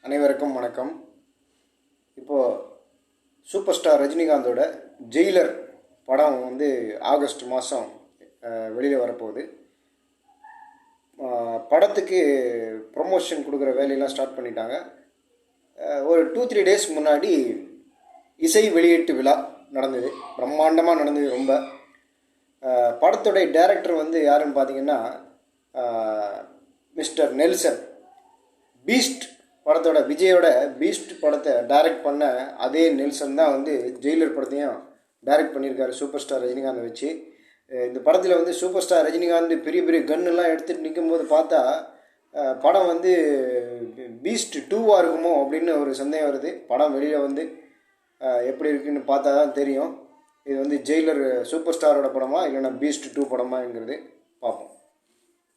அனைவருக்கும் வணக்கம். இப்போது சூப்பர் ஸ்டார் ரஜினிகாந்தோட ஜெயிலர் படம் வந்து ஆகஸ்ட் மாதம் வெளியில் வரப்போகுது. படத்துக்கு ப்ரொமோஷன் கொடுக்குற வேலையெல்லாம் ஸ்டார்ட் பண்ணிட்டாங்க. ஒரு 2-3 டேஸ் முன்னாடி இசை வெளியீட்டு விழா நடந்தது. பிரம்மாண்டமாக நடந்தது. ரொம்ப படத்தோடைய டைரக்டர் வந்து யாருன்னு பார்த்தீங்கன்னா மிஸ்டர் நெல்சன். பீஸ்ட் படத்தோட விஜயோட பீஸ்ட் படத்தை டைரக்ட் பண்ண அதே நெல்சன் தான் வந்து ஜெயிலர் படத்தையும் டைரக்ட் பண்ணியிருக்காரு சூப்பர் ஸ்டார் ரஜினிகாந்தை வச்சு. இந்த படத்தில் வந்து சூப்பர் ஸ்டார் ரஜினிகாந்த் பெரிய பெரிய கன்னெல்லாம் எடுத்துகிட்டு நிற்கும்போது பார்த்தா படம் வந்து பீஸ்ட் 2வாக இருக்குமோ அப்படின்னு ஒரு சந்தேகம் வருது. படம் வெளியில் வந்து எப்படி இருக்குன்னு பார்த்தா தான் தெரியும் இது வந்து ஜெயிலர் சூப்பர் ஸ்டாரோட படமா இல்லைன்னா பீஸ்ட் 2 படமாங்கிறது பார்ப்போம்.